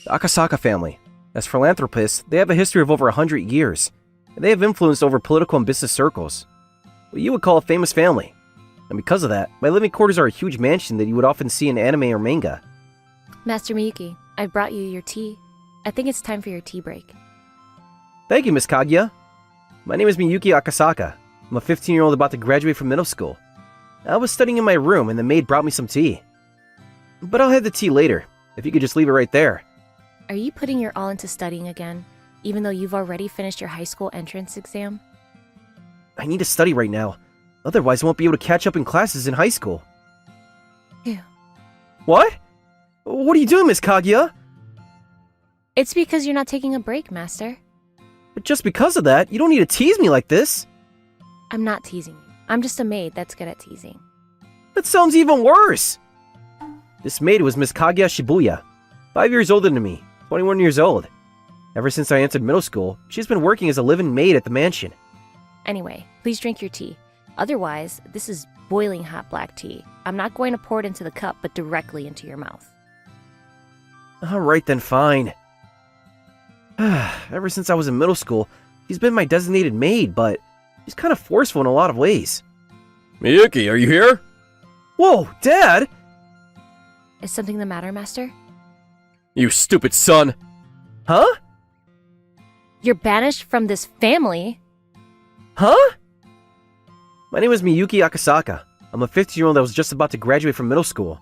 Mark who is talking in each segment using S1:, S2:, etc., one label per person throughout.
S1: The Akasaka family. As philanthropists, they have a history of over 100 years, and they have influenced over political and business circles. What you would call a famous family. And because of that, my living quarters are a huge mansion that you would often see in anime or manga.
S2: Master Miyuki, I brought you your tea. I think it's time for your tea break.
S1: Thank you, Miss Kaguya. My name is Miyuki Akasaka. I'm a 15-year-old about to graduate from middle school. I was studying in my room and the maid brought me some tea. But I'll have the tea later, if you could just leave it right there.
S2: Are you putting your all into studying again, even though you've already finished your high school entrance exam?
S1: I need to study right now. Otherwise, I won't be able to catch up in classes in high school.
S2: Ew.
S1: What? What are you doing, Miss Kaguya?
S2: It's because you're not taking a break, Master.
S1: But just because of that, you don't need to tease me like this.
S2: I'm not teasing you. I'm just a maid that's good at teasing.
S1: That sounds even worse. This maid was Miss Kaguya Shibuya, 5 years older than me, 21 years old. Ever since I entered middle school, she's been working as a live-in maid at the mansion.
S2: Anyway, please drink your tea. Otherwise, this is boiling hot black tea. I'm not going to pour it into the cup, but directly into your mouth.
S1: Alright then, fine. Ever since I was in middle school, she's been my designated maid, but she's kind of forceful in a lot of ways.
S3: Miyuki, are you here?
S1: Whoa, Dad!
S2: Is something the matter, Master?
S3: You stupid son!
S1: Huh?
S2: You're banished from this family?
S1: Huh? My name is Miyuki Akasaka. I'm a 15-year-old that was just about to graduate from middle school.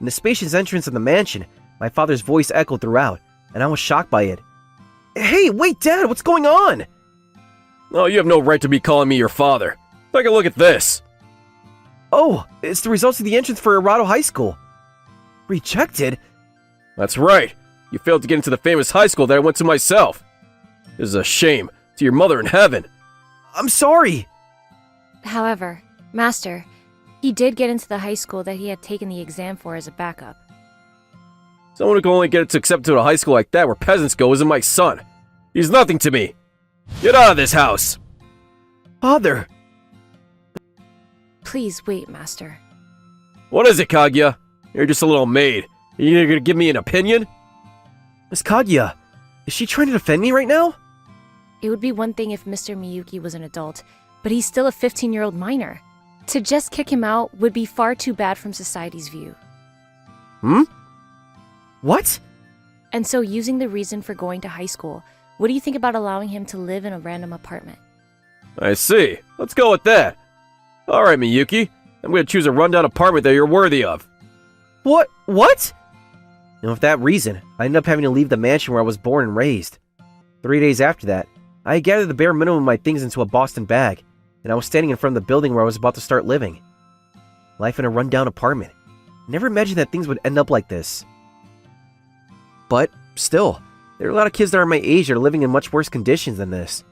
S1: In the spacious entrance of the mansion, my father's voice echoed throughout, and I was shocked by it. Hey, wait, Dad, what's going on?
S3: Oh, you have no right to be calling me your father. Take a look at this.
S1: Oh, it's the results of the entrance for Arado High School. Rejected?
S3: That's right. You failed to get into the famous high school that I went to myself. This is a shame to your mother in heaven.
S1: I'm sorry.
S2: However, Master, he did get into the high school that he had taken the exam for as a backup.
S3: Someone who can only get accepted to a high school like that where peasants go isn't my son. He's nothing to me. Get out of this house.
S1: Father.
S2: Please wait, Master.
S3: What is it, Kaguya? You're just a little maid. Are you gonna give me an opinion?
S1: Miss Kaguya, is she trying to defend me right now?
S2: It would be one thing if Mr. Miyuki was an adult, but he's still a 15-year-old minor. To just kick him out would be far too bad from society's view.
S1: Hmm? What?
S2: And so, using the reason for going to high school, what do you think about allowing him to live in a random apartment?
S3: I see. Let's go with that. Alright, Miyuki. I'm gonna choose a rundown apartment that you're worthy of.
S1: What? And with that reason, I ended up having to leave the mansion where I was born and raised. 3 days after that, I had gathered the bare minimum of my things into a Boston bag, and I was standing in front of the building where I was about to start living. Life in a rundown apartment. Never imagined that things would end up like this. But, still, there are a lot of kids that are my age that are living in much worse conditions than this.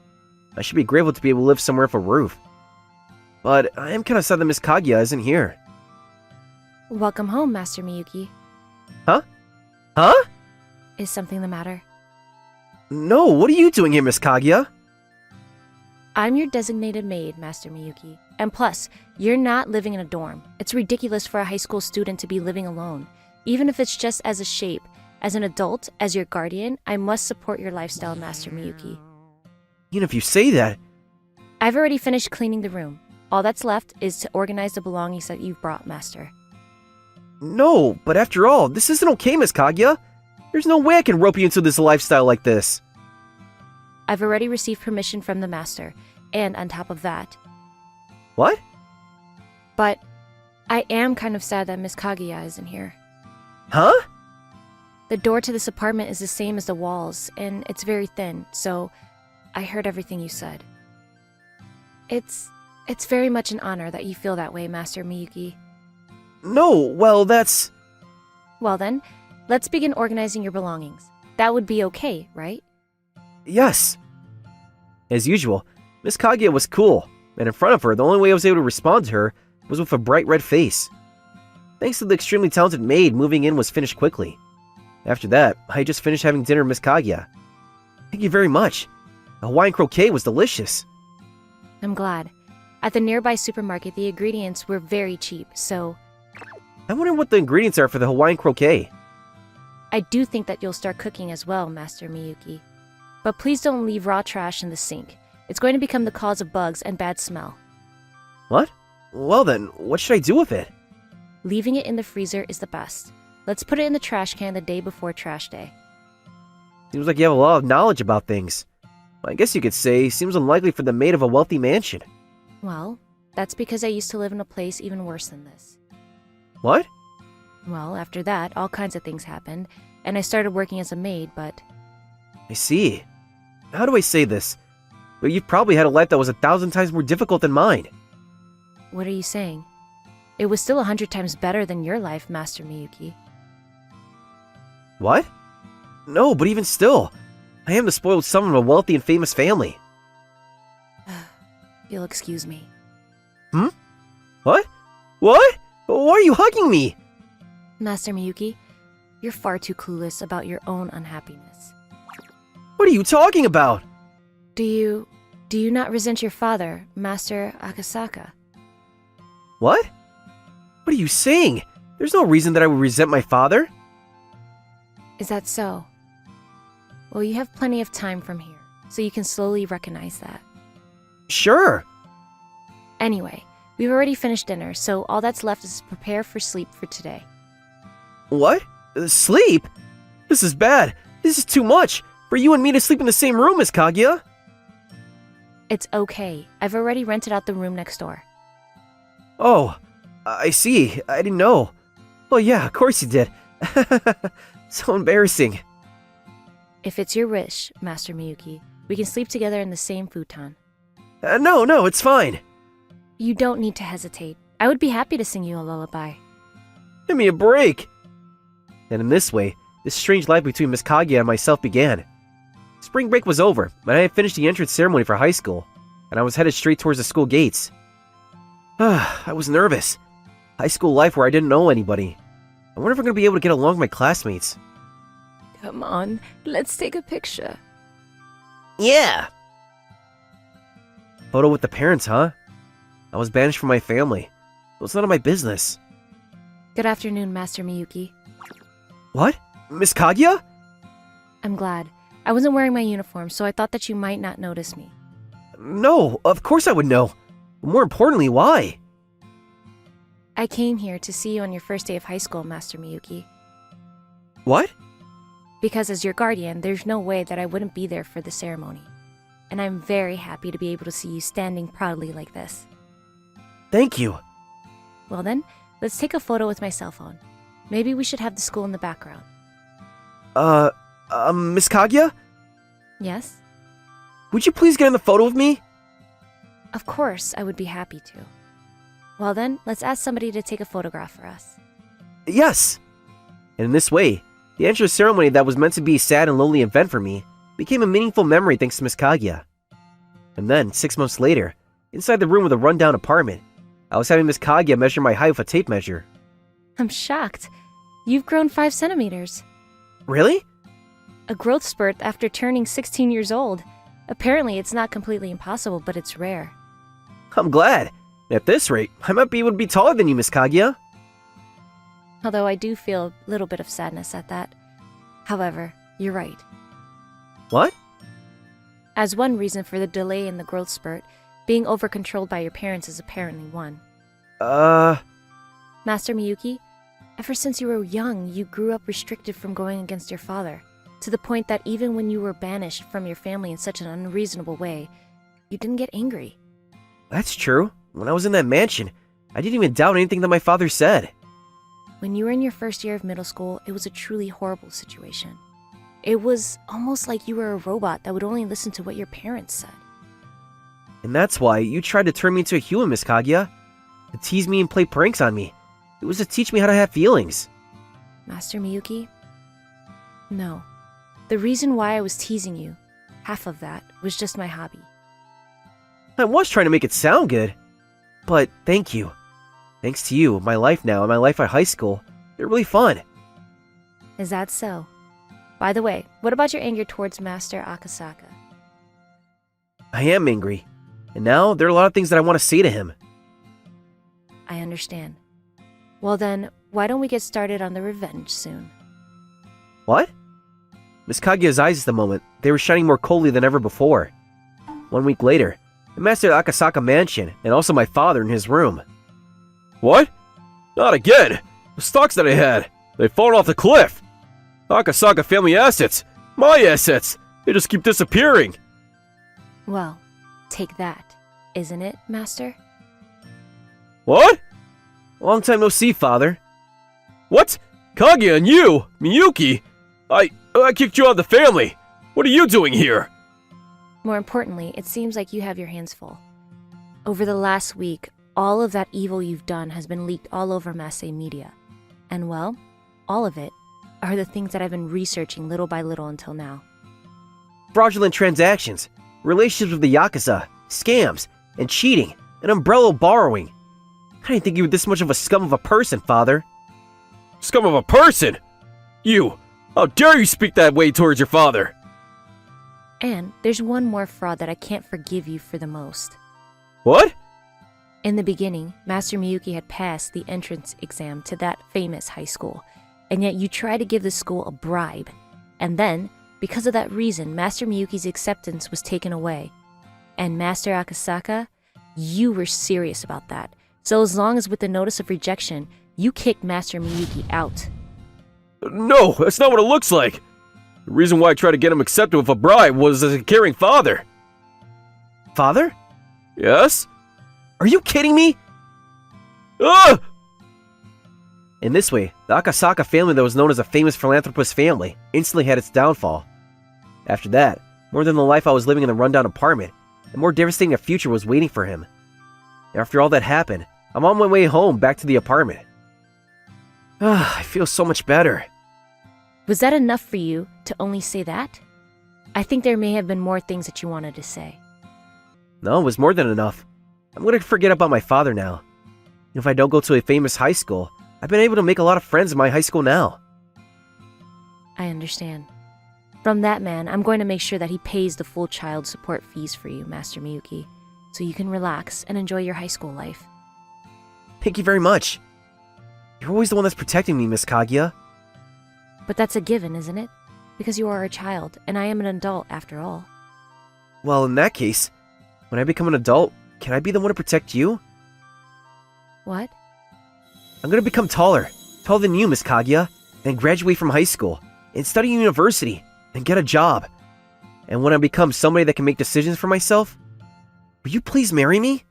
S1: I should be grateful to be able to live somewhere with a roof. But I am kind of sad that Miss Kaguya isn't here.
S2: Welcome home, Master Miyuki.
S1: Huh?
S2: Is something the matter?
S1: No, what are you doing here, Miss Kaguya?
S2: I'm your designated maid, Master Miyuki. And plus, you're not living in a dorm. It's ridiculous for a high school student to be living alone. Even if it's just as a shape. As an adult, as your guardian, I must support your lifestyle, Master Miyuki.
S1: Even if you say that...
S2: I've already finished cleaning the room. All that's left is to organize the belongings that you've brought, Master.
S1: No, but after all, this isn't okay, Miss Kaguya. There's no way I can rope you into this lifestyle like this.
S2: I've already received permission from the Master, and on top of that...
S1: What?
S2: But I am kind of sad that Miss Kaguya isn't here.
S1: Huh?
S2: The door to this apartment is the same as the walls, and it's very thin, so I heard everything you said. It's very much an honor that you feel that way, Master Miyuki.
S1: No, well, that's...
S2: Well then, let's begin organizing your belongings. That would be okay, right?
S1: Yes. As usual, Miss Kaguya was cool, and in front of her, the only way I was able to respond to her was with a bright red face. Thanks to the extremely talented maid, moving in was finished quickly. After that, I just finished having dinner with Miss Kaguya. Thank you very much. The Hawaiian croquet was delicious.
S2: I'm glad. At the nearby supermarket, the ingredients were very cheap, so...
S1: I wonder what the ingredients are for the Hawaiian croquet.
S2: I do think that you'll start cooking as well, Master Miyuki. But please don't leave raw trash in the sink. It's going to become the cause of bugs and bad smell.
S1: What? Well then, what should I do with it?
S2: Leaving it in the freezer is the best. Let's put it in the trash can the day before trash day.
S1: Seems like you have a lot of knowledge about things. I guess you could say, seems unlikely for the maid of a wealthy mansion.
S2: Well, that's because I used to live in a place even worse than this.
S1: What?
S2: Well, after that, all kinds of things happened, and I started working as a maid, but...
S1: I see. How do I say this? But you've probably had a life that was 1,000 times more difficult than mine.
S2: What are you saying? It was still 100 times better than your life, Master Miyuki.
S1: What? No, but even still, I am the spoiled son of a wealthy and famous family.
S2: You'll excuse me.
S1: What? What? Why are you hugging me?
S2: Master Miyuki, you're far too clueless about your own unhappiness.
S1: What are you talking about?
S2: Do you not resent your father, Master Akasaka?
S1: What? What are you saying? There's no reason that I would resent my father.
S2: Is that so? Well, you have plenty of time from here, so you can slowly recognize that.
S1: Sure.
S2: Anyway, we've already finished dinner, so all that's left is to prepare for sleep for today.
S1: What? Sleep? This is bad. This is too much. For you and me to sleep in the same room, Miss Kaguya.
S2: It's okay. I've already rented out the room next door.
S1: Oh, I see. I didn't know. Well, yeah, of course you did. So embarrassing.
S2: If it's your wish, Master Miyuki, we can sleep together in the same futon.
S1: No, it's fine.
S2: You don't need to hesitate. I would be happy to sing you a lullaby.
S1: Give me a break. And in this way, this strange life between Miss Kaguya and myself began. Spring break was over, and I had finished the entrance ceremony for high school, and I was headed straight towards the school gates. I was nervous. High school life where I didn't know anybody. I wonder if I'm going to be able to get along with my classmates.
S2: Come on, let's take a picture.
S1: Yeah! Photo with the parents, huh? I was banished from my family. So it's none of my business.
S2: Good afternoon, Master Miyuki.
S1: What? Miss Kaguya?
S2: I'm glad. I wasn't wearing my uniform, so I thought that you might not notice me.
S1: No, of course I would know. More importantly, why?
S2: I came here to see you on your first day of high school, Master Miyuki.
S1: What?
S2: Because as your guardian, there's no way that I wouldn't be there for the ceremony. And I'm very happy to be able to see you standing proudly like this.
S1: Thank you.
S2: Well then, let's take a photo with my cell phone. Maybe we should have the school in the background.
S1: Miss Kaguya?
S2: Yes?
S1: Would you please get in the photo with me?
S2: Of course, I would be happy to. Well then, let's ask somebody to take a photograph for us.
S1: Yes! And in this way, the entrance ceremony that was meant to be a sad and lonely event for me became a meaningful memory thanks to Miss Kaguya. And then, 6 months later, inside the room of the rundown apartment, I was having Miss Kaguya measure my height with a tape measure.
S2: I'm shocked. You've grown 5 centimeters.
S1: Really?
S2: A growth spurt after turning 16 years old. Apparently, it's not completely impossible, but it's rare.
S1: I'm glad. At this rate, I might be able to be taller than you, Miss Kaguya.
S2: Although I do feel a little bit of sadness at that. However, you're right.
S1: What?
S2: As one reason for the delay in the growth spurt, being over-controlled by your parents is apparently one. Master Miyuki, ever since you were young, you grew up restricted from going against your father, to the point that even when you were banished from your family in such an unreasonable way, you didn't get angry.
S1: That's true. When I was in that mansion, I didn't even doubt anything that my father said.
S2: When you were in your first year of middle school, it was a truly horrible situation. It was almost like you were a robot that would only listen to what your parents said.
S1: And that's why you tried to turn me into a human, Miss Kaguya. To tease me and play pranks on me. It was to teach me how to have feelings.
S2: Master Miyuki? No. The reason why I was teasing you, half of that, was just my hobby.
S1: I was trying to make it sound good. But thank you. Thanks to you, my life now and my life at high school, they're really fun.
S2: Is that so? By the way, what about your anger towards Master Akasaka?
S1: I am angry. And now, there are a lot of things that I want to say to him.
S2: I understand. Well then, why don't we get started on the revenge soon?
S1: What? Miss Kaguya's eyes at the moment, they were shining more coldly than ever before. 1 week later, the master of the Akasaka mansion, and also my father in his room.
S3: What? Not again! The stocks that I had, they've fallen off the cliff! Akasaka family assets! My assets! They just keep disappearing!
S2: Well, take that, isn't it, Master?
S3: What?
S1: Long time no see, father.
S3: What? Kaguya and you? Miyuki? I kicked you out of the family! What are you doing here?
S2: More importantly, it seems like you have your hands full. Over the last week, all of that evil you've done has been leaked all over mass media. And well, all of it are the things that I've been researching little by little until now.
S1: Fraudulent transactions, relationships with the Yakuza, scams, and cheating, and umbrella borrowing. I didn't think you were this much of a scum of a person, father.
S3: Scum of a person! You! How dare you speak that way towards your father?
S2: And there's one more fraud that I can't forgive you for the most.
S3: What?
S2: In the beginning, Master Miyuki had passed the entrance exam to that famous high school, and yet you tried to give the school a bribe. And then, because of that reason, Master Miyuki's acceptance was taken away. And Master Akasaka, you were serious about that. So as long as with the notice of rejection, you kicked Master Miyuki out.
S3: No, that's not what it looks like. The reason why I tried to get him accepted with a bribe was as a caring father.
S1: Father?
S3: Yes?
S1: Are you kidding me?
S3: Ah!
S1: In this way, the Akasaka family that was known as a famous philanthropist family instantly had its downfall. After that, more than the life I was living in the rundown apartment, a more devastating future was waiting for him. After all that happened, I'm on my way home back to the apartment. I feel so much better.
S2: Was that enough for you to only say that? I think there may have been more things that you wanted to say.
S1: No, it was more than enough. I'm going to forget about my father now. If I don't go to a famous high school, I've been able to make a lot of friends in my high school now.
S2: I understand. From that man, I'm going to make sure that he pays the full child support fees for you, Master Miyuki, so you can relax and enjoy your high school life.
S1: Thank you very much. You're always the one that's protecting me, Miss Kaguya.
S2: But that's a given, isn't it? Because you are a child, and I am an adult after all.
S1: Well, in that case, when I become an adult, can I be the one to protect you?
S2: What?
S1: I'm going to become taller than you, Miss Kaguya, and graduate from high school, and study university, and get a job. And when I become somebody that can make decisions for myself, will you please marry me?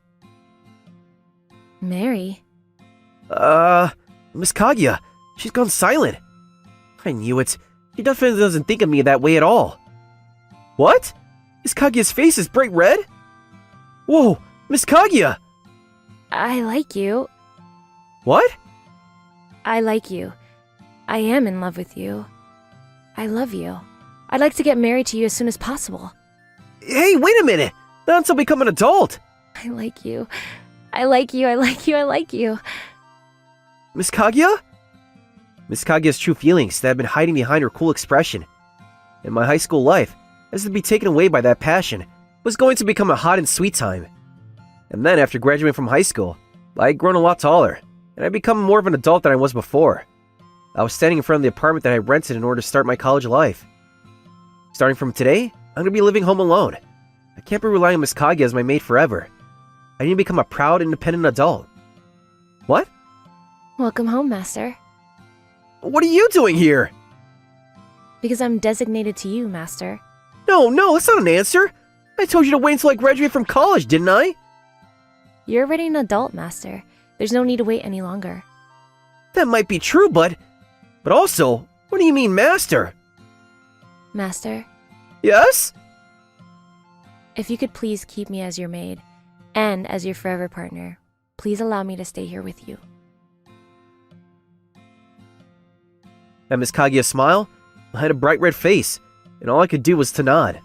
S2: Marry?
S1: Miss Kaguya, she's gone silent. I knew it. She definitely doesn't think of me that way at all. What? Miss Kaguya's face is bright red? Whoa, Miss Kaguya!
S2: I like you.
S1: What?
S2: I like you. I am in love with you. I love you. I'd like to get married to you as soon as possible.
S1: Hey, wait a minute! Not until I become an adult!
S2: I like you. I like you, I like you, I like you.
S1: Miss Kaguya? Miss Kaguya's true feelings that had been hiding behind her cool expression. In my high school life, as to be taken away by that passion, was going to become a hot and sweet time. And then after graduating from high school, I had grown a lot taller, and I'd become more of an adult than I was before. I was standing in front of the apartment that I rented in order to start my college life. Starting from today, I'm going to be living home alone. I can't be relying on Miss Kaguya as my maid forever. I need to become a proud, independent adult. What?
S2: Welcome home, Master.
S1: What are you doing here?
S2: Because I'm designated to you, Master.
S1: No, that's not an answer. I told you to wait until I graduate from college, didn't I?
S2: You're already an adult, Master. There's no need to wait any longer.
S1: That might be true, but also, what do you mean, master?
S2: Master,
S1: Yes?
S2: if you could please keep me as your maid, and as your forever partner, please allow me to stay here with you.
S1: At Miss Kaguya's smile, I had a bright red face, and all I could do was to nod.